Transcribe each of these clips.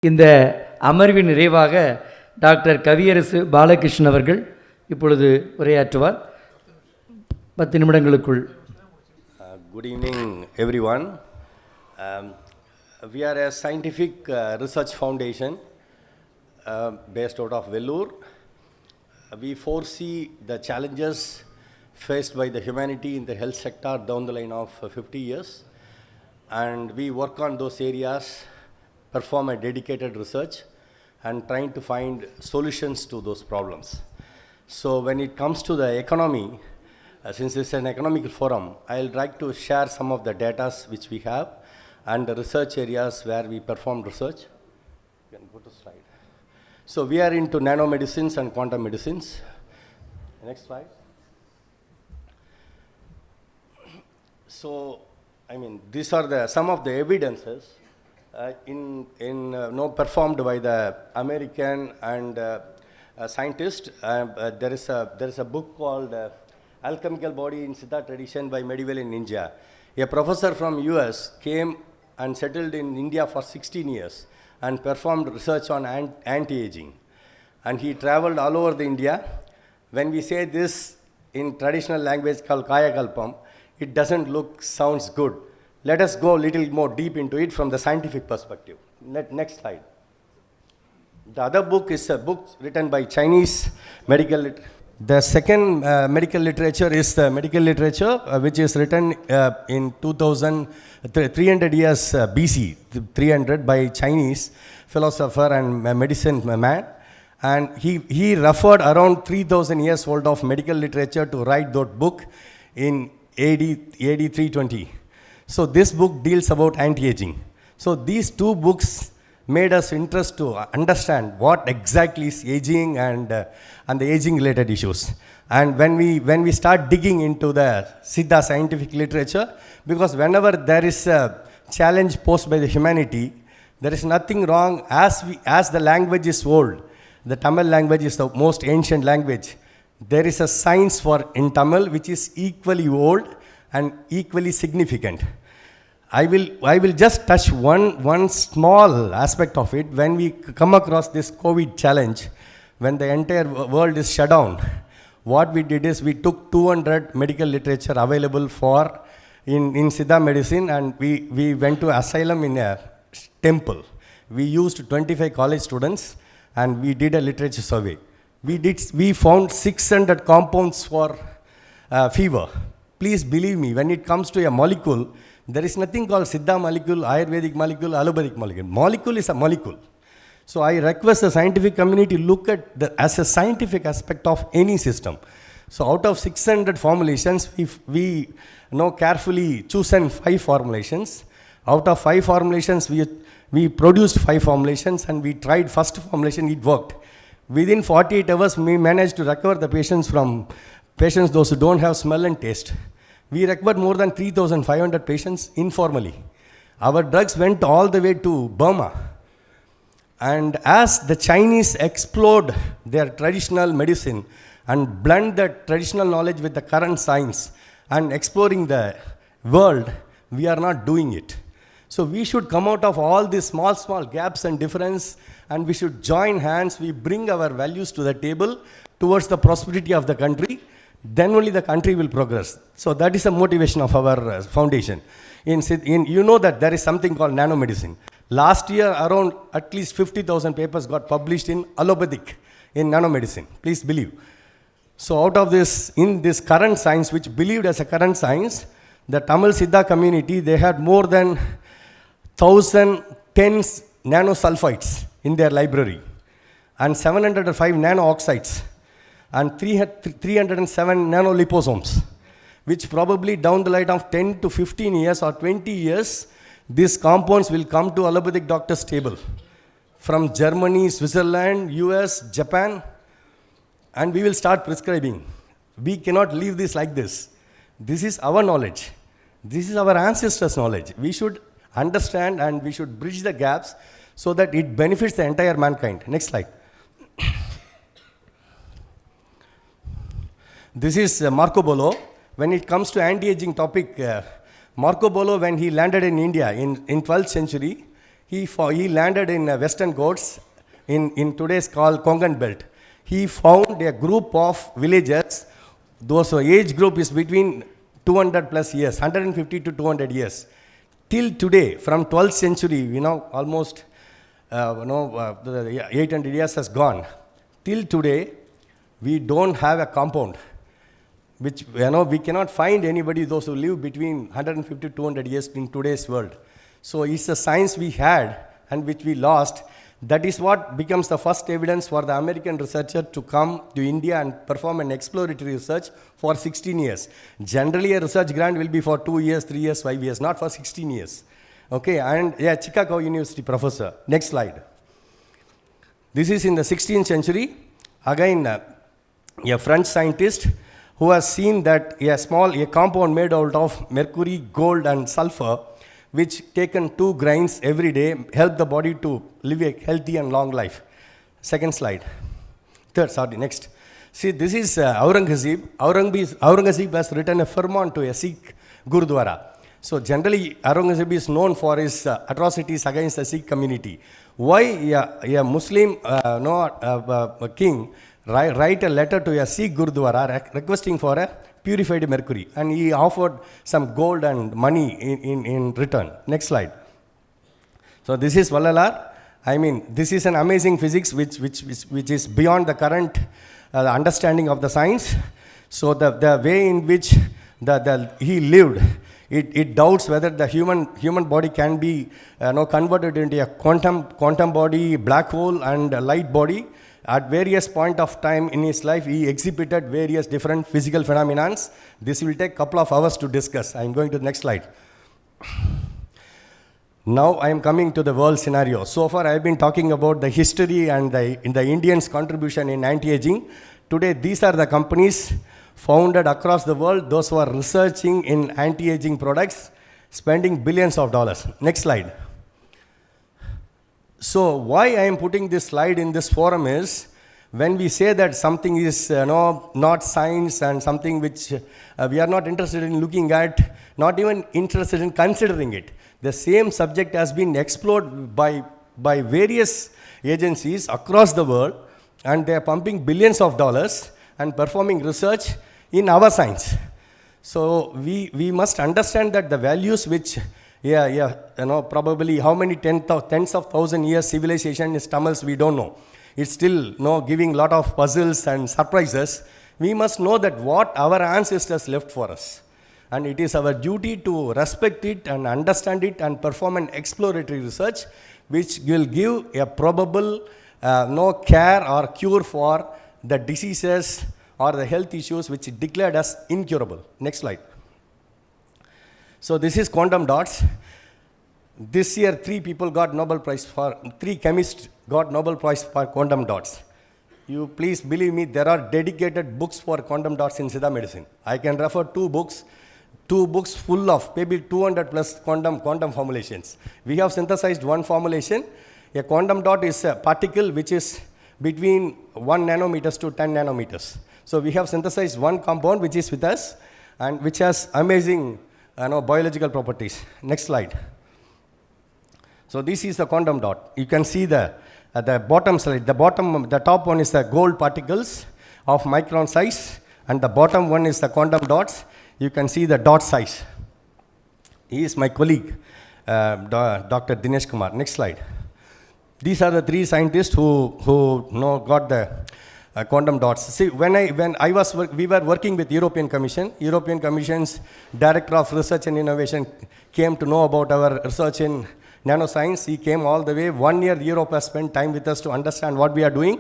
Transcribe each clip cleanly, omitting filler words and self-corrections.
இந்த அமர்வின் நிறைவாக டாக்டர் கவியரசு பாலகிருஷ்ணன் அவர்கள் இப்பொழுது உரையாற்றுவார். 10 நிமிடங்களுக்குள். Good evening, everyone. We are a scientific research foundation based out of Vellore. We foresee the challenges faced by the humanity in the health sector down the line of 50 years, and we work on those areas, perform a dedicated research, and trying to find solutions to those problems. So when it comes to the economy, since it's an economic forum, I'll like to share some of the data which we have and the research areas where we perform research. You can go to slide. So we are into nanomedicines and quantum medicines. Next slide. So, these are some of the evidences performed by the American and scientist. There is a book called Alchemical Body in Siddha Tradition by Medieval in India. A professor from US came and settled in India for 16 years and performed research on anti-aging. And he traveled all over the India. When we say this in traditional language called Kaya Kalpam, it doesn't sounds good. Let us go a little more deep into it from the scientific perspective. Next slide. The other book is a book written by Chinese medical literature. The second medical literature is the medical literature which is written in 300 years BC, 300 by Chinese philosopher and medicine man. And he referred around 3000 years old of medical literature to write that book in AD 320. So this book deals about anti-aging. So these two books made us interest to understand what exactly is aging and the aging related issues. And when we start digging into the Siddha scientific literature, because whenever there is a challenge posed by the humanity, there is nothing wrong as the language is old. The Tamil language is the most ancient language. There is a science in Tamil which is equally old and equally significant. I will just touch one small aspect of it. When we come across this COVID challenge, when the entire world is shut down, what we did is we took 200 medical literature available in Siddha medicine, and we went to asylum in a temple. We used 25 college students and we did a literature survey. We found 600 compounds for fever. Please believe me, when it comes to a molecule, there is nothing called Siddha molecule, Ayurvedic molecule, allopathic molecule. Molecule is a molecule. So I request the scientific community look at as a scientific aspect of any system. So out of 600 formulations, we carefully chosen 5 formulations. Out of 5 formulations, we produced 5 formulations and we tried first formulation, it worked. Within 48 hours, we managed to recover the patients those who don't have smell and taste. We recovered more than 3,500 patients informally. Our drugs went all the way to Burma. And as the Chinese explored their traditional medicine and blend the traditional knowledge with the current science and exploring the world, we are not doing it. So we should come out of all these small gaps and difference, and we should join hands. We bring our values to the table towards the prosperity of the country. Then only the country will progress. So that is the motivation of our foundation. You know that there is something called nanomedicine. Last year, around at least 50,000 papers got published in allopathic, in nanomedicine. Please believe. So out of this, in this current science, which believed as a current science, the Tamil Siddha community, they had more than 1,010 nanosulfides in their library and 705 nano-oxides and 307 nanoliposomes, which probably down the line of 10 to 15 years or 20 years, these compounds will come to allopathic doctor's table from Germany, Switzerland, US, Japan, and we will start prescribing. We cannot leave this like this. This is our knowledge. This is our ancestors' knowledge. We should understand and we should bridge the gaps so that it benefits the entire mankind. Next slide. This is Marco Polo. When it comes to anti-aging topic, Marco Polo, when he landed in India in 12th century, He landed in Western Ghats in today's called Konkan Belt. He found a group of villagers, those age group is between 200 plus years, 150 to 200 years. Till today, from 12th century, almost 800 years has gone. Till today, we don't have a compound, which we cannot find anybody, those who live between 150 to 200 years in today's world. So it's a science we had and which we lost. That is what becomes the first evidence for the American researcher to come to India and perform an exploratory research for 16 years. Generally, a research grant will be for 2 years, 3 years, 5 years, not for 16 years. Okay, and Chicago University professor. Next slide. This is in the 16th century. Again, a French scientist who has seen that a compound made out of mercury, gold, and sulfur, which taken 2 grains every day, help the body to live a healthy and long life. Second slide. Next. See, this is Aurangzeb. Aurangzeb has written a firman to a Sikh Gurudwara. So generally, Aurangzeb is known for his atrocities against the Sikh community. Why a Muslim king write a letter to a Sikh Gurudwara requesting for a purified mercury, and he offered some gold and money in return. Next slide. So this is Vallalar. I mean, this is an amazing physics which is beyond the current understanding of the science. So the way in which he lived, it doubts whether the human body can be converted into a quantum body, black hole, and a light body. At various point of time in his life, he exhibited various different physical phenomena. This will take a couple of hours to discuss. I am going to the next slide. Now I am coming to the world scenario. So far I have been talking about the history and the Indians' contribution in anti-aging. Today these are the companies founded across the world, those who are researching in anti-aging products, spending billions of dollars. Next slide. So why I am putting this slide in this forum is, when we say that something is not science and something which we are not interested in looking at, not even interested in considering it, the same subject has been explored by various agencies across the world, and they are pumping billions of dollars and performing research in our science. So we must understand that the values which probably how many tens of thousand years civilization is Tamils, we don't know. It's still giving lot of puzzles and surprises. We must know that what our ancestors left for us. And it is our duty to respect it and understand it and perform an exploratory research which will give a probable care or cure for the diseases or the health issues which is declared as incurable. Next slide. So this is quantum dots. This year, 3 chemists got Nobel Prize for quantum dots. You please believe me, there are dedicated books for quantum dots in Siddha medicine. I can refer 2 books full of maybe 200 plus quantum formulations. We have synthesized one formulation. A quantum dot is a particle which is between 1 nanometers to 10 nanometers. So we have synthesized one compound which is with us and which has amazing biological properties. Next slide. So this is the quantum dot. You can see the bottom slide. The top one is the gold particles of micron size, and the bottom one is the quantum dots. You can see the dot size. He is my colleague, Dr. Dinesh Kumar. Next slide. These are the 3 scientists who got the quantum dots. See, we were working with European Commission. European Commission's Director of Research and Innovation came to know about our research in nanoscience. He came all the way. 1 year Europe has spent time with us to understand what we are doing.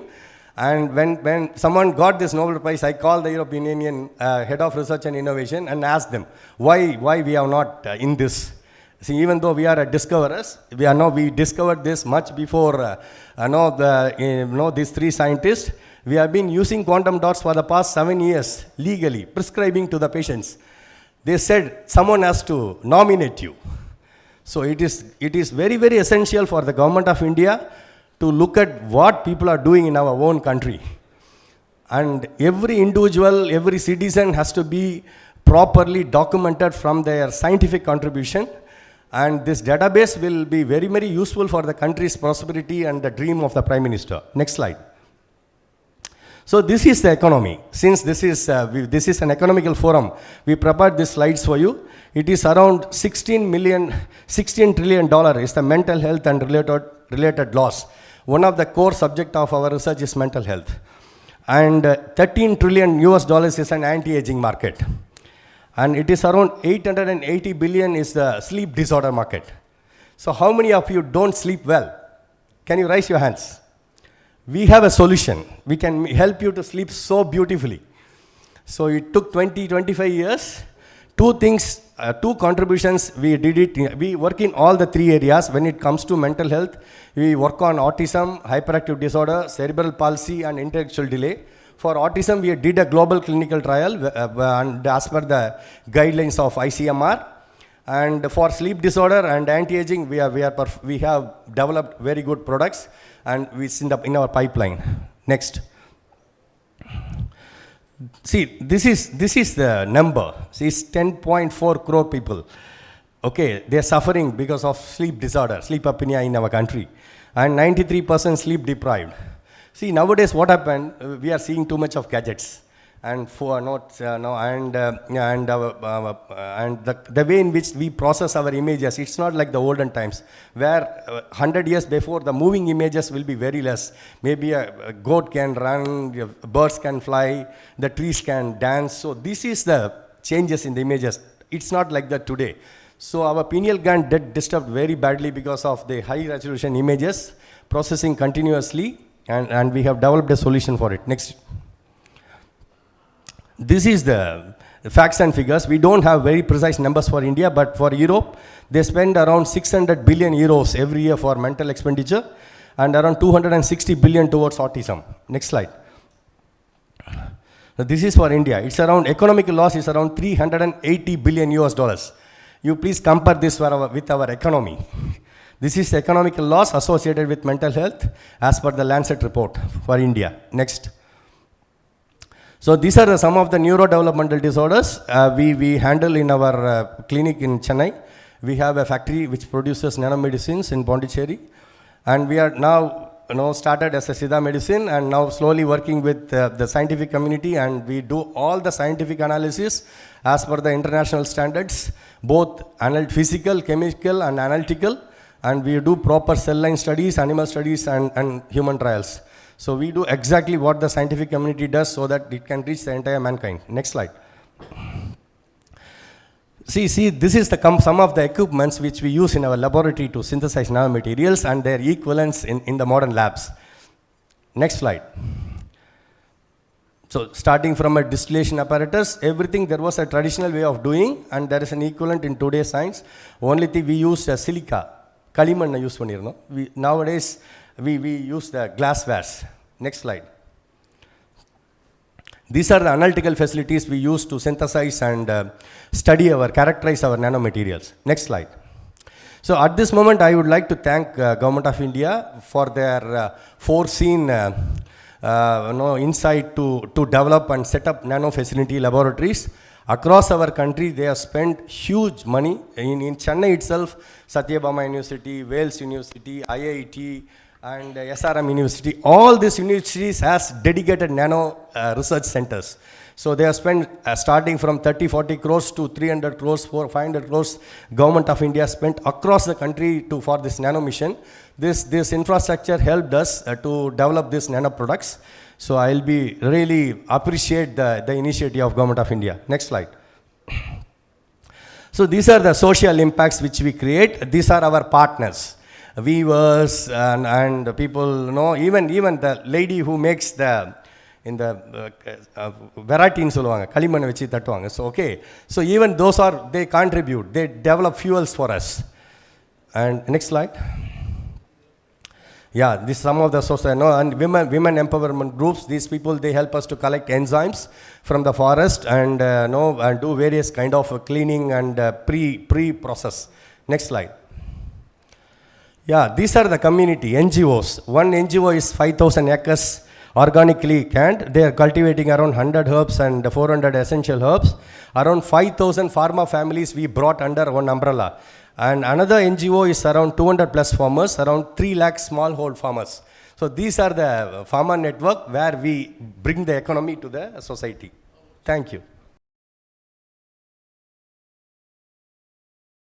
And when someone got this Nobel Prize, I called the European Union Head of Research and Innovation and asked them why we are not in this. See, even though we are discoverers, we discovered this much before these 3 scientists. We have been using quantum dots for the past 7 years legally, prescribing to the patients. They said someone has to nominate you. So it is very, very essential for the government of India to look at what people are doing in our own country. And every individual, every citizen has to be properly documented from their scientific contribution. And this database will be very, very useful for the country's prosperity and the dream of the Prime Minister. Next slide. So this is the economy. Since this is an economical forum, we prepared these slides for you. It is around $16 trillion is the mental health and related loss. One of the core subject of our research is mental health. And $13 trillion is an anti-aging market. And it is around 880 billion is the sleep disorder market. So how many of you don't sleep well? Can you raise your hands? We have a solution. We can help you to sleep so beautifully. So it took 25 years. Two contributions we did it. We work in all the three areas. When it comes to mental health, we work on autism, hyperactive disorder, cerebral palsy, and intellectual delay. For autism, we did a global clinical trial and as per the guidelines of ICMR. And for sleep disorder and anti-aging, we have developed very good products, and it's in our pipeline. Next. See, this is the number. See, it's 10.4 crore people. Okay, they are suffering because of sleep disorder, sleep apnea in our country, and 93% sleep deprived. See, nowadays what happened? We are seeing too much of gadgets, and the way in which we process our images, it's not like the olden times, where 100 years before the moving images will be very less. Maybe a goat can run, birds can fly, the trees can dance. So this is the changes in the images. It's not like that today. So our pineal gland get disturbed very badly because of the high resolution images processing continuously, and we have developed a solution for it. Next. This is the facts and figures. We don't have very precise numbers for India, but for Europe, they spend around 600 billion euros every year for mental expenditure, and around 260 billion towards autism. Next slide. So this is for India. It's around economic loss is around 380 billion US dollars. You please compare this with our economy. This is economic loss associated with mental health as per the Lancet report for India. Next. So these are some of the neurodevelopmental disorders we handle in our clinic in Chennai. We have a factory which produces nanomedicines in Pondicherry, and we are now started as a Siddha medicine, and now slowly working with the scientific community, and we do all the scientific analysis as per the international standards, both physical, chemical, and analytical, and we do proper cell line studies, animal studies, and human trials. So we do exactly what the scientific community does so that it can reach the entire mankind. Next slide. See, this is some of the equipments which we use in our laboratory to synthesize nanomaterials and their equivalents in the modern labs. Next slide. So starting from a distillation apparatus, everything there was a traditional way of doing, and there is an equivalent in today's science. Only thing we use silica, kalimanna use pannirno. Nowadays we use the glasswares. Next slide. These are the analytical facilities we use to synthesize and characterize our nanomaterials. Next slide. So at this moment, I would like to thank Government of India for their foreseen insight to develop and set up nano facility laboratories. Across our country, they have spent huge money. In Chennai itself, Satyabama University, Wales University, IIT, and SRM University, all these universities has dedicated nano research centers. So they have spent starting from 30-40 crores to 300 crores, 500 crores. Government of India spent across the country for this nano mission. This infrastructure helped us to develop these nano products. So I'll be really appreciate the initiative of Government of India. Next slide. So these are the social impacts which we create. These are our partners. Weavers and people, even the lady who makes the variety in solvanga kalimanna vechi tattuvaanga. So okay, so even those they contribute, they develop fuels for us. And next slide. Yeah, this some of the social and women empowerment groups. These people, they help us to collect enzymes from the forest and and do various kind of cleaning and pre-process. Next slide. Yeah, these are the community NGOs. One NGO is 5,000 acres organically canned. They are cultivating around 100 herbs and 400 essential herbs. Around 5,000 pharma families we brought under one umbrella. And another NGO is around 200 plus farmers, around 3 lakh smallhold farmers. So these are the farmer network where we bring the economy to the society. Thank you.